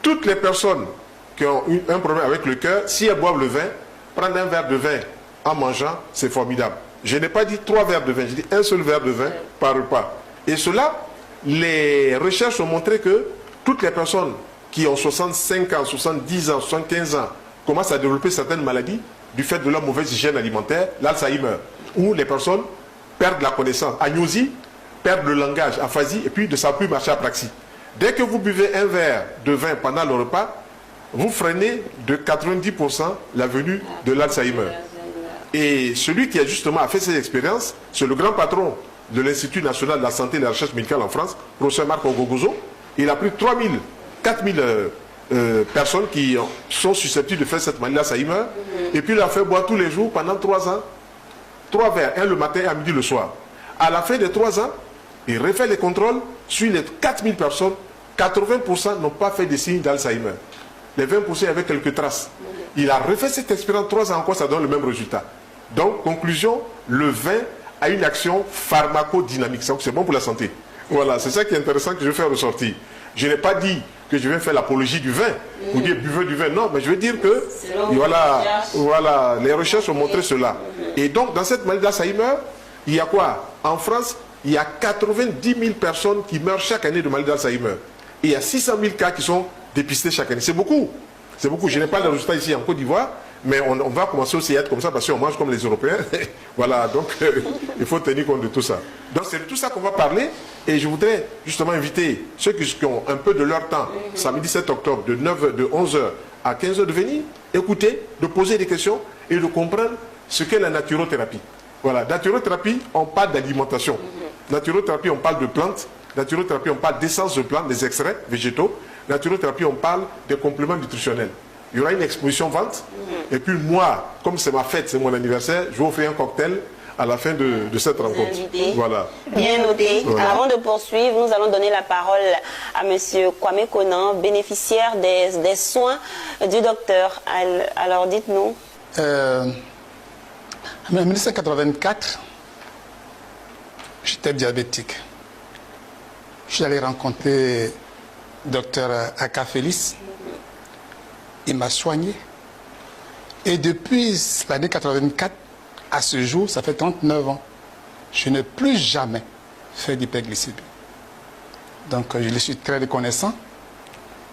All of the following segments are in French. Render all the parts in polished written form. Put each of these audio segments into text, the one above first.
toutes les personnes qui ont un problème avec le cœur, si elles boivent le vin, prendre un verre de vin en mangeant, c'est formidable. Je n'ai pas dit 3 verres de vin, j'ai dit un seul verre de vin par repas. Et cela, les recherches ont montré que toutes les personnes qui ont 65 ans, 70 ans, 75 ans, commencent à développer certaines maladies du fait de leur mauvaise hygiène alimentaire, l'Alzheimer, où les personnes perdent la connaissance, agnosie, perdent le langage, aphasie, et puis ne savent plus marcher à praxie. Dès que vous buvez un verre de vin pendant le repas, vous freinez de 90% la venue de l'Alzheimer. Et celui qui a justement fait ces expériences, c'est le grand patron de l'Institut national de la santé et de la recherche médicale en France, professeur Marc Ogogozo. Il a pris 4000 personnes qui sont susceptibles de faire cette maladie d'Alzheimer, et puis il a fait boire tous les jours pendant 3 ans, 3 verres, un le matin et à midi le soir. À la fin de 3 ans, il refait les contrôles. Sur les 4000 personnes, 80% n'ont pas fait des signes d'Alzheimer. Les 20% avaient quelques traces. Il a refait cette expérience 3 ans encore, ça donne le même résultat. Donc, conclusion, le vin a une action pharmacodynamique. C'est bon pour la santé. Voilà, c'est ça qui est intéressant que je vais faire ressortir. Je n'ai pas dit que je vais faire l'apologie du vin, ou dire buvez du vin. Non, mais je veux dire que, voilà, les recherches ont montré cela. Et donc, dans cette maladie d'Alzheimer, il y a quoi? En France, il y a 90 000 personnes qui meurent chaque année de maladie d'Alzheimer. Et il y a 600 000 cas qui sont dépistés chaque année. C'est beaucoup. C'est beaucoup. Je n'ai pas les résultats ici en Côte d'Ivoire, mais on va commencer aussi à être comme ça parce qu'on mange comme les Européens. Voilà, donc il faut tenir compte de tout ça. Donc c'est de tout ça qu'on va parler. Et je voudrais justement inviter ceux qui ont un peu de leur temps, samedi 7 octobre, de 11h à 15h, de venir écouter, de poser des questions et de comprendre ce qu'est la naturothérapie. Voilà, naturothérapie, on parle d'alimentation. Naturothérapie, on parle de plantes. Naturothérapie, on parle d'essence de plantes, des extraits végétaux. Naturothérapie, on parle des compléments nutritionnels. Il y aura une exposition vente. Et puis moi, comme c'est ma fête, c'est mon anniversaire, je vais offrir un cocktail à la fin de cette rencontre. Voilà. Bien noté. Voilà. Avant de poursuivre, nous allons donner la parole à M. Kwame Konan, bénéficiaire des soins du docteur. Alors dites-nous. En 1984, j'étais diabétique. Je suis allé rencontrer le docteur Aka Félix. Il m'a soigné. Et depuis l'année 84 à ce jour, ça fait 39 ans, je n'ai plus jamais fait d'hyperglycémie. Donc je lui suis très reconnaissant.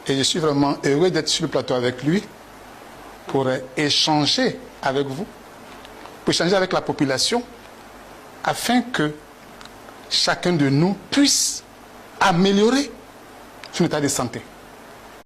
Et je suis vraiment heureux d'être sur le plateau avec lui pour échanger avec vous, pour échanger avec la population, afin que chacun de nous puisse améliorer son état de santé.